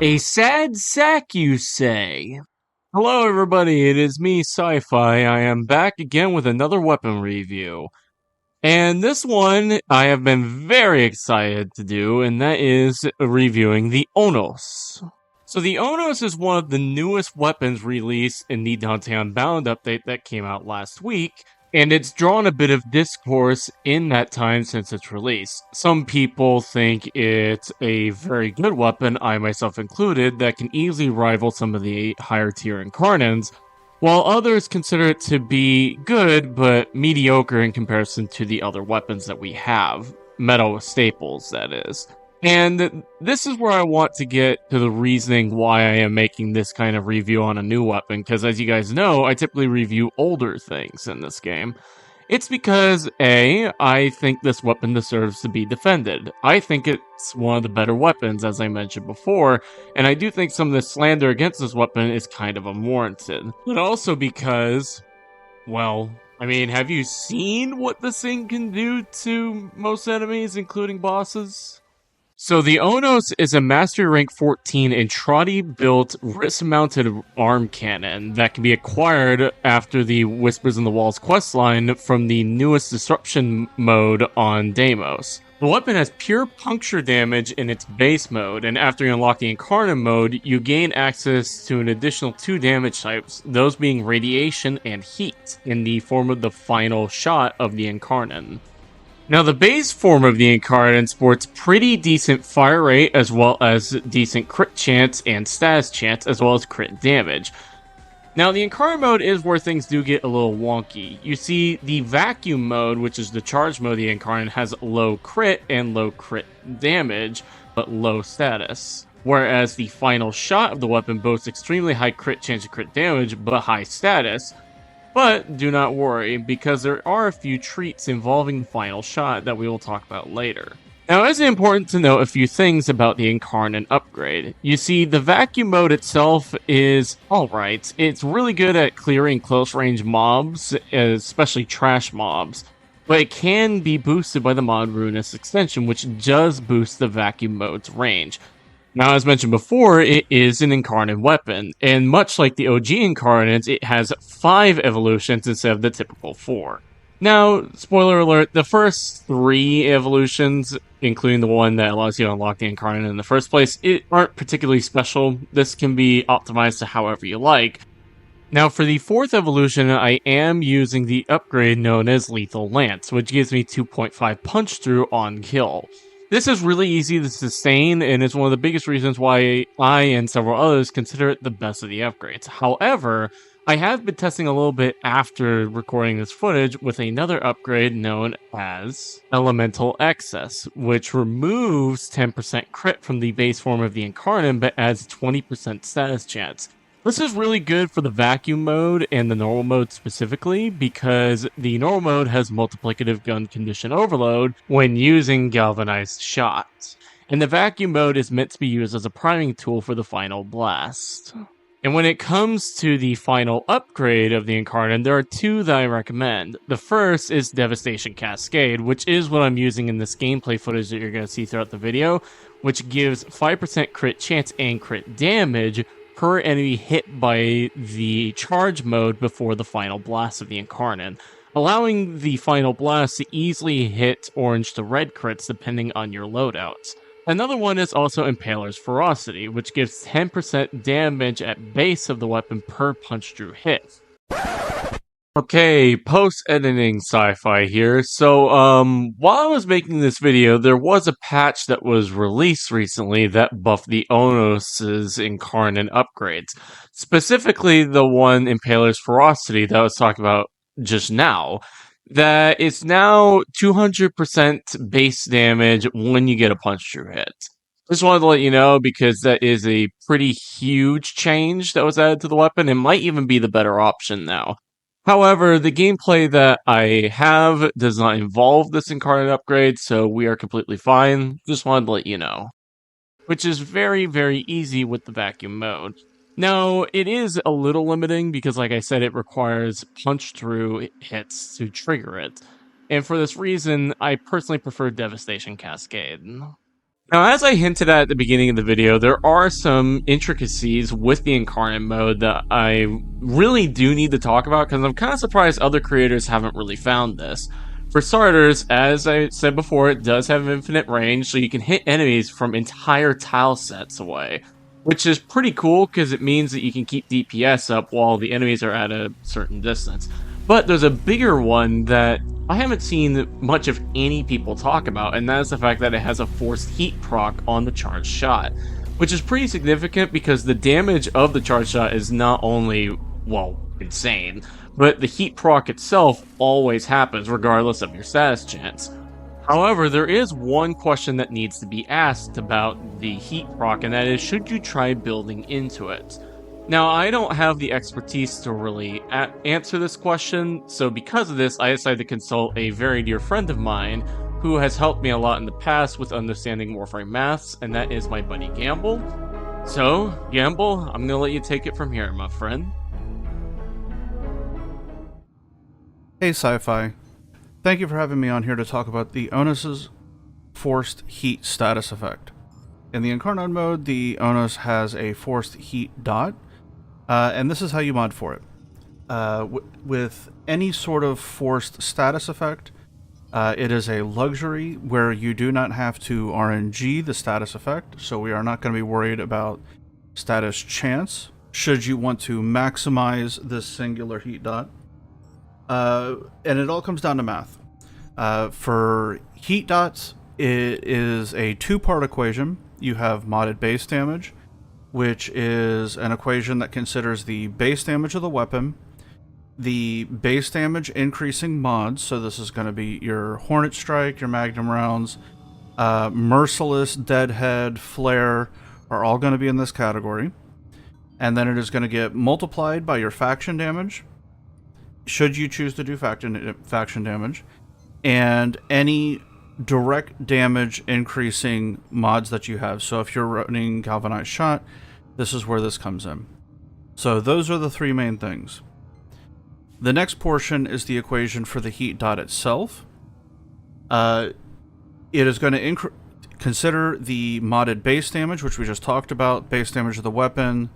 A sad sack, you say? Hello, everybody. It is me, Sci-Fi. I am back again with another weapon review. And this one I have been very excited to do, and that is reviewing the Onos. So the Onos is one of the newest weapons released in the Dante Unbound update that came out last week, and it's drawn a bit of discourse in that time since its release. Some people think it's a very good weapon, I myself included, that can easily rival some of the higher tier Incarnans, while others consider it to be good, but mediocre in comparison to the other weapons that we have. Metal staples, that is. And this is where I want to get to the reasoning why I am making this kind of review on a new weapon, because as you guys know, I typically review older things in this game. It's because, A, I think this weapon deserves to be defended. I think it's one of the better weapons, as I mentioned before, and I do think some of the slander against this weapon is kind of unwarranted. But also because, well, I mean, have you seen what this thing can do to most enemies, including bosses? So the Onos is a Mastery Rank 14 Entrati-built wrist-mounted arm cannon that can be acquired after the Whispers in the Walls questline from the newest Disruption mode on Deimos. The weapon has pure puncture damage in its base mode, and after you unlock the Incarnate mode, you gain access to an additional 2 damage types, those being Radiation and Heat, in the form of the final shot of the Incarnate. Now, the base form of the Incarnate sports pretty decent fire rate, as well as decent crit chance and status chance, as well as crit damage. Now, the Incarnate mode is where things do get a little wonky. You see, the Vacuum mode, which is the charge mode of the Incarnate, has low crit and low crit damage, but low status. Whereas the final shot of the weapon boasts extremely high crit chance and crit damage, but high status. But do not worry, because there are a few treats involving the final shot that we will talk about later. Now, it is important to note a few things about the Incarnate upgrade. You see, the Vacuum mode itself is alright. It's really good at clearing close-range mobs, especially trash mobs. But it can be boosted by the mod Ruinous extension, which does boost the Vacuum mode's range. Now, as mentioned before, it is an Incarnate weapon, and much like the OG Incarnates, it has 5 evolutions instead of the typical 4. Now, spoiler alert, the first 3 evolutions, including the one that allows you to unlock the Incarnate in the first place, aren't particularly special. This can be optimized to however you like. Now, for the 4th evolution, I am using the upgrade known as Lethal Lance, which gives me 2.5 punch through on kill. This is really easy to sustain, and is one of the biggest reasons why I and several others consider it the best of the upgrades. However, I have been testing a little bit after recording this footage with another upgrade known as Elemental Excess, which removes 10% crit from the base form of the Incarnate, but adds 20% status chance. This is really good for the Vacuum mode and the normal mode specifically, because the normal mode has multiplicative gun condition overload when using Galvanized Shot, and the Vacuum mode is meant to be used as a priming tool for the final blast. And when it comes to the final upgrade of the Incarnate, there are 2 that I recommend. The first is Devastation Cascade, which is what I'm using in this gameplay footage that you're going to see throughout the video, which gives 5% crit chance and crit damage per enemy hit by the charge mode before the final blast of the Incarnate, allowing the final blast to easily hit orange to red crits depending on your loadouts. Another one is also Impaler's Ferocity, which gives 10% damage at base of the weapon per punch through hit. Okay, post-editing Sci-Fi here. So, while I was making this video, there was a patch that was released recently that buffed the Onos' Incarnate upgrades. Specifically, the one Impaler's Ferocity that I was talking about just now. That is now 200% base damage when you get a punch through hit. Just wanted to let you know, because that is a pretty huge change that was added to the weapon. It might even be the better option now. However, the gameplay that I have does not involve this Incarnate upgrade, so we are completely fine. Just wanted to let you know. Which is very, very easy with the Vacuum mode. Now, it is a little limiting because, like I said, it requires punch-through hits to trigger it. And for this reason, I personally prefer Devastation Cascade. Now, as I hinted at the beginning of the video, there are some intricacies with the Incarnate mode that I really do need to talk about because I'm kind of surprised other creators haven't really found this. For starters, as I said before, it does have infinite range, so you can hit enemies from entire tile sets away, which is pretty cool because it means that you can keep DPS up while the enemies are at a certain distance. But there's a bigger one that I haven't seen much of any people talk about, and that is the fact that it has a forced heat proc on the charged shot, which is pretty significant because the damage of the charged shot is not only, well, insane, but the heat proc itself always happens regardless of your status chance. However, there is one question that needs to be asked about the heat proc, and that is, should you try building into it? Now, I don't have the expertise to really answer this question, so because of this, I decided to consult a very dear friend of mine who has helped me a lot in the past with understanding Warframe maths, and that is my buddy Gamble. So, Gamble, I'm gonna let you take it from here, my friend. Hey, Sci-Fi. Thank you for having me on here to talk about the Onos' forced heat status effect. In the Incarnate mode, the Onos has a forced heat dot, and this is how you mod for it. With any sort of forced status effect, it is a luxury where you do not have to RNG the status effect, so we are not going to be worried about status chance should you want to maximize this singular heat dot. And it all comes down to math. For heat dots, it is a two-part equation. You have modded base damage, which is an equation that considers the base damage of the weapon, the base damage increasing mods, so this is going to be your Hornet Strike, your Magnum rounds, Merciless, Deadhead, Flare are all going to be in this category. And then it is going to get multiplied by your faction damage, should you choose to do faction damage, and any direct damage increasing mods that you have. So if you're running Galvanized Shot, this is where this comes in. So those are the three main things. The next portion is the equation for the heat dot itself. It is going to consider the modded base damage, which we just talked about, base damage of the weapon,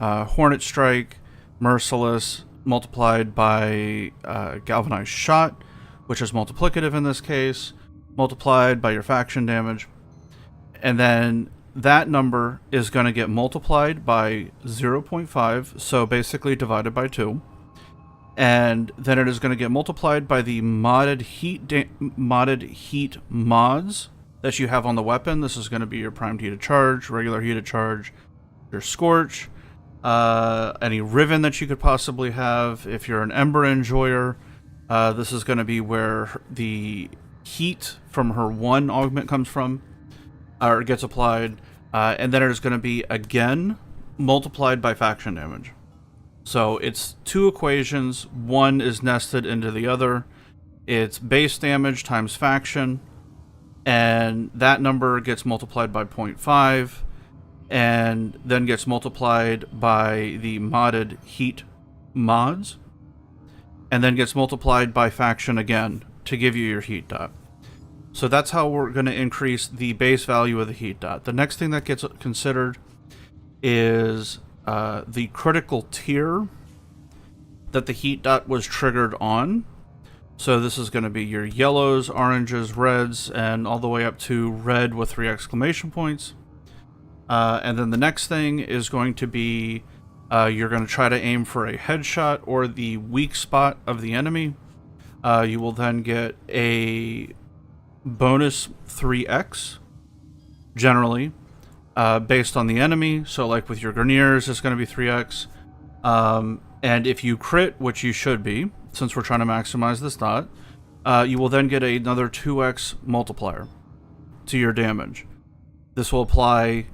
Hornet Strike, Merciless, multiplied by Galvanized Shot, which is multiplicative in this case, multiplied by your faction damage, and then that number is going to get multiplied by 0.5, so basically divided by 2, and then it is going to get multiplied by the modded heat mods that you have on the weapon. This is going to be your primed heated charge, regular heated charge, your scorch, any riven that you could possibly have. If you're an Ember enjoyer, this is going to be where the heat from her 1 augment comes from, or gets applied, and then it is going to be again multiplied by faction damage. So it's two equations, one is nested into the other. It's base damage times faction, and that number gets multiplied by 0.5, and then gets multiplied by the modded heat mods, and then gets multiplied by faction again to give you your heat dot. So that's how we're going to increase the base value of the heat dot. The next thing that gets considered is the critical tier that the heat dot was triggered on. So this is going to be your yellows, oranges, reds, and all the way up to red with 3 exclamation points. And then the next thing is going to be you're going to try to aim for a headshot or the weak spot of the enemy. You will then get a bonus 3x, generally, based on the enemy. So like with your Grineers, it's going to be 3x. And if you crit, which you should be, since we're trying to maximize this dot, you will then get another 2x multiplier to your damage. This will apply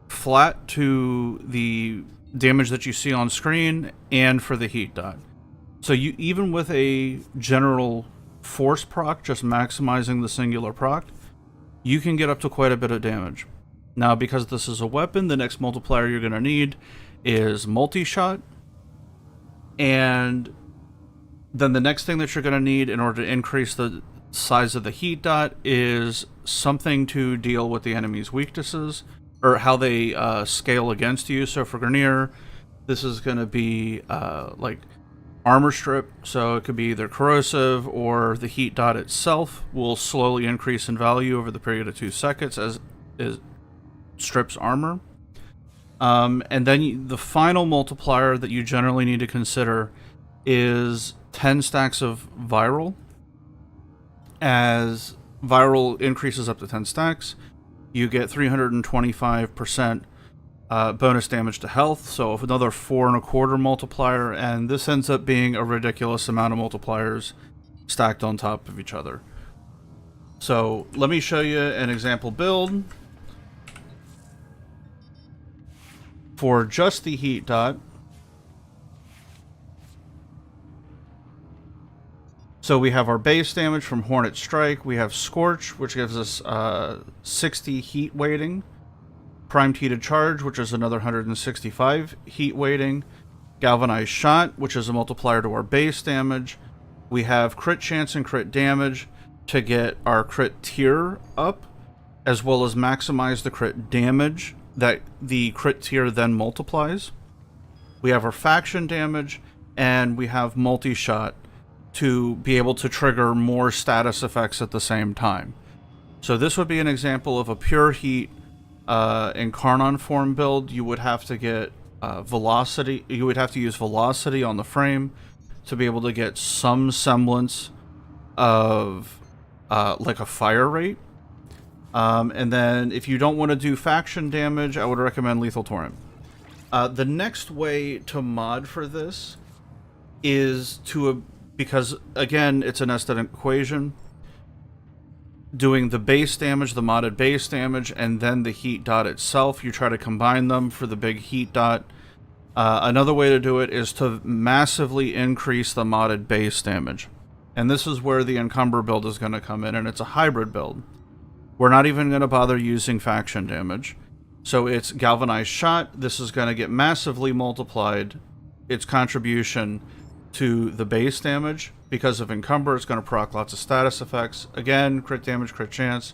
flat to the damage that you see on screen and for the heat dot. So you, even with a general force proc, just maximizing the singular proc, you can get up to quite a bit of damage. Now, because this is a weapon, the next multiplier you're going to need is multi-shot. And then the next thing that you're going to need in order to increase the size of the heat dot is something to deal with the enemy's weaknesses, or how they scale against you. So for Grenier, this is going to be like armor strip, so it could be either corrosive, or the heat dot itself will slowly increase in value over the period of 2 seconds as it strips armor. And then the final multiplier that you generally need to consider is 10 stacks of viral. As viral increases up to 10 stacks, you get 325% bonus damage to health, so another 4.25 multiplier, and this ends up being a ridiculous amount of multipliers stacked on top of each other. So let me show you an example build for just the heat dot. So we have our base damage from Hornet Strike, we have Scorch, which gives us 60 heat weighting, Primed Heated Charge, which is another 165 heat weighting, Galvanized Shot, which is a multiplier to our base damage. We have Crit Chance and Crit Damage to get our crit tier up, as well as maximize the crit damage that the crit tier then multiplies. We have our Faction Damage, and we have Multi-Shot to be able to trigger more status effects at the same time. So this would be an example of a pure heat Incarnon form build. You would have to get velocity. You would have to use velocity on the frame to be able to get some semblance of like a fire rate. And then if you don't want to do faction damage, I would recommend Lethal Torrent. The next way to mod for this is to, because again, it's a nested equation, doing the base damage, the modded base damage, and then the heat dot itself. You try to combine them for the big heat dot. Another way to do it is to massively increase the modded base damage. And this is where the Encumber build is going to come in, and it's a hybrid build. We're not even going to bother using faction damage. So it's Galvanized Shot. This is going to get massively multiplied, its contribution to the base damage. Because of Encumber, it's going to proc lots of status effects. Again, crit damage, crit chance.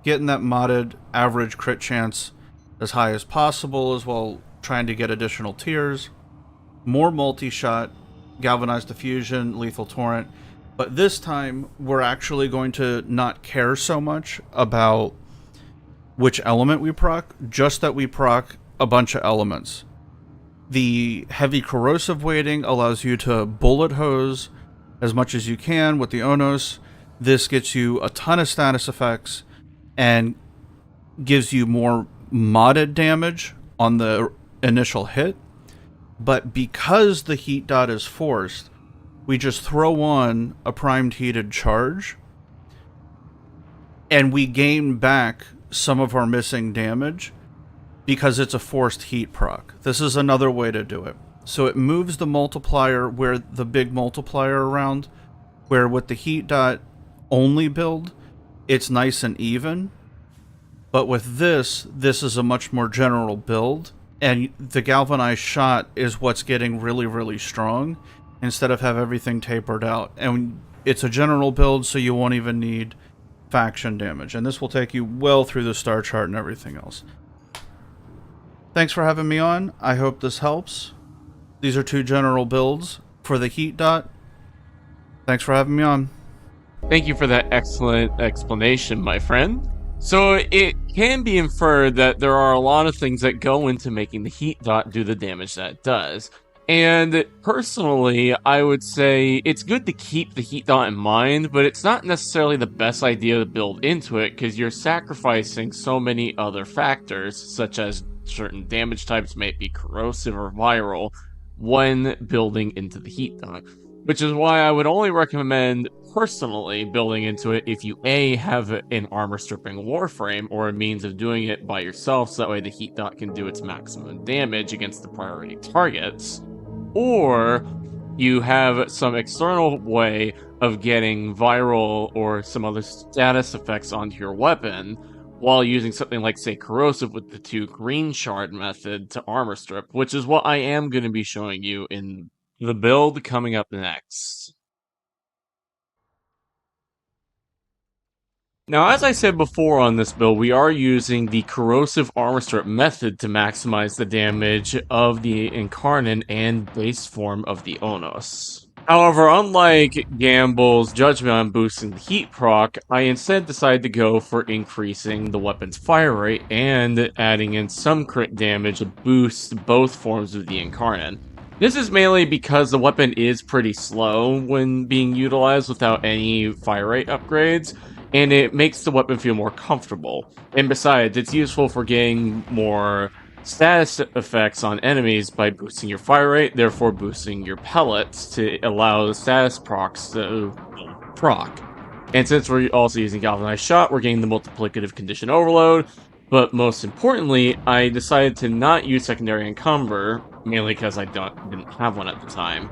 Getting that modded average crit chance as high as possible, as well trying to get additional tiers. More multi-shot, Galvanized Diffusion, Lethal Torrent. But this time, we're actually going to not care so much about which element we proc, just that we proc a bunch of elements. The heavy corrosive weighting allows you to bullet hose as much as you can with the Onos. This gets you a ton of status effects and gives you more modded damage on the initial hit. But because the heat dot is forced, we just throw on a primed heated charge and we gain back some of our missing damage because it's a forced heat proc. This is another way to do it. So it moves the multiplier where the big multiplier around, where with the heat dot only build, it's nice and even. But with this is a much more general build, and the Galvanized Shot is what's getting really, really strong instead of have everything tapered out. And it's a general build, so you won't even need faction damage. And this will take you well through the star chart and everything else. Thanks for having me on. I hope this helps. These are two general builds for the heat dot. Thanks for having me on. Thank you for that excellent explanation, my friend. So it can be inferred that there are a lot of things that go into making the heat dot do the damage that it does. And personally, I would say it's good to keep the heat dot in mind, but it's not necessarily the best idea to build into it because you're sacrificing so many other factors, such as certain damage types may be corrosive or viral, when building into the heat dot. Which is why I would only recommend, personally, building into it if you A, have an armor-stripping warframe, or a means of doing it by yourself so that way the heat dot can do its maximum damage against the priority targets, or you have some external way of getting viral or some other status effects onto your weapon, while using something like, say, corrosive with the 2 green shard method to armor strip, which is what I am going to be showing you in the build coming up next. Now, as I said before on this build, we are using the corrosive armor strip method to maximize the damage of the Incarnate and base form of the Onos. However, unlike Gamble's judgment on boosting the heat proc, I instead decided to go for increasing the weapon's fire rate and adding in some crit damage to boost both forms of the Incarnate. This is mainly because the weapon is pretty slow when being utilized without any fire rate upgrades, and it makes the weapon feel more comfortable. And besides, it's useful for getting more status effects on enemies by boosting your fire rate, therefore boosting your pellets to allow the status procs to proc. And since we're also using Galvanized Shot, we're getting the multiplicative condition overload. But most importantly, I decided to not use secondary encumber, mainly because I didn't have one at the time,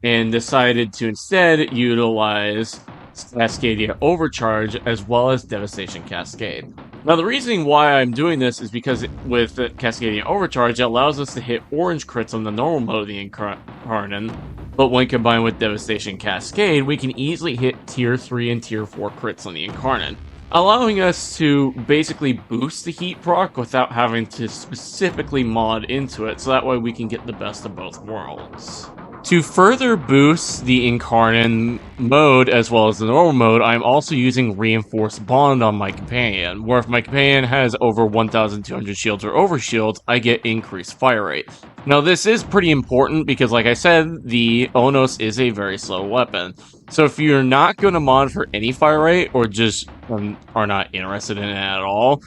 and decided to instead utilize Cascadia Overcharge as well as Devastation Cascade. Now, the reasoning why I'm doing this is because with Cascadia Overcharge, it allows us to hit orange crits on the normal mode of the Incarnate, but when combined with Devastation Cascade, we can easily hit Tier 3 and Tier 4 crits on the Incarnate, allowing us to basically boost the heat proc without having to specifically mod into it, so that way we can get the best of both worlds. To further boost the Incarnate mode as well as the normal mode, I'm also using Reinforced Bond on my companion, where if my companion has over 1,200 shields or overshields, I get increased fire rate. Now, this is pretty important because, like I said, the Onos is a very slow weapon. So if you're not going to mod for any fire rate, or just are not interested in it at all,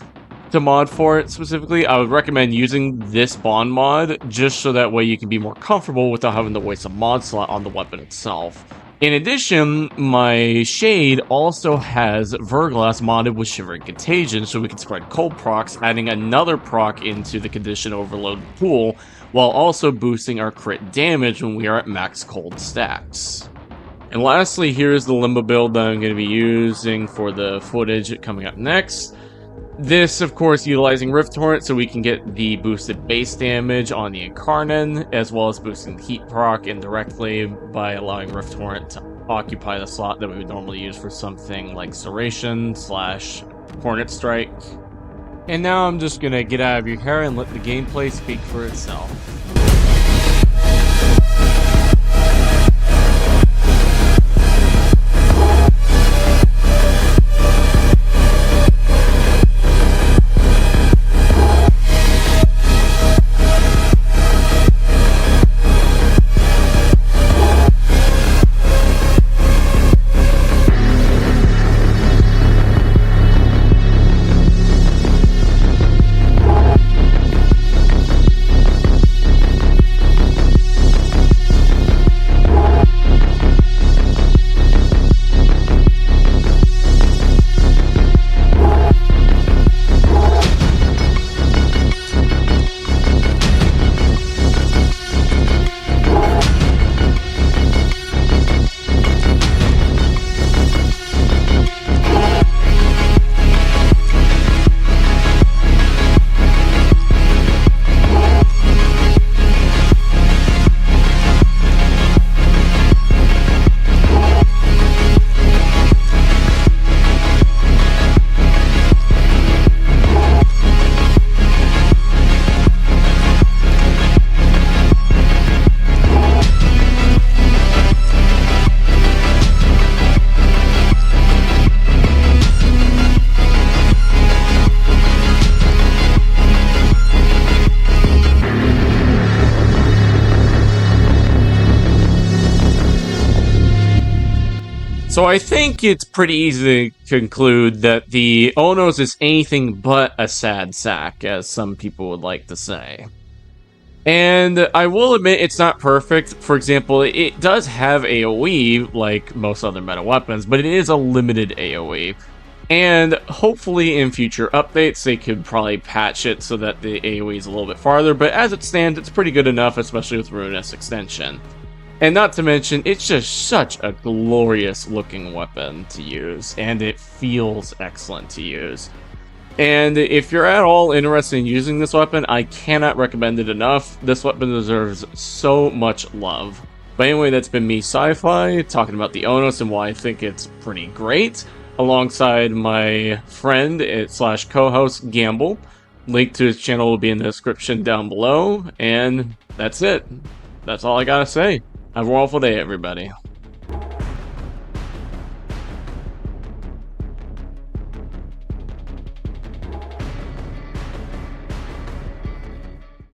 to mod for it specifically, I would recommend using this bond mod, just so that way you can be more comfortable without having to waste a mod slot on the weapon itself. In addition, my Shade also has Verglass modded with Shivering Contagion, so we can spread cold procs, adding another proc into the condition overload pool, while also boosting our crit damage when we are at max cold stacks. And lastly, here's the Limbo build that I'm going to be using for the footage coming up next. This, of course, utilizing Rift Torrent so we can get the boosted base damage on the Incarnate, as well as boosting the heat proc indirectly by allowing Rift Torrent to occupy the slot that we would normally use for something like Serration / Hornet Strike. And now I'm just gonna get out of your hair and let the gameplay speak for itself. So I think it's pretty easy to conclude that the Onos is anything but a sad sack, as some people would like to say. And I will admit it's not perfect. For example, it does have AoE, like most other meta weapons, but it is a limited AoE. And hopefully in future updates, they could probably patch it so that the AoE is a little bit farther, but as it stands, it's pretty good enough, especially with Ruinous Extension. And not to mention, it's just such a glorious looking weapon to use, and it feels excellent to use. And if you're at all interested in using this weapon, I cannot recommend it enough. This weapon deserves so much love. But anyway, that's been me, Sci-Fi, talking about the Onos and why I think it's pretty great, alongside my friend slash co-host, Gamble. Link to his channel will be in the description down below, and that's it. That's all I gotta say. Have a wonderful day, everybody.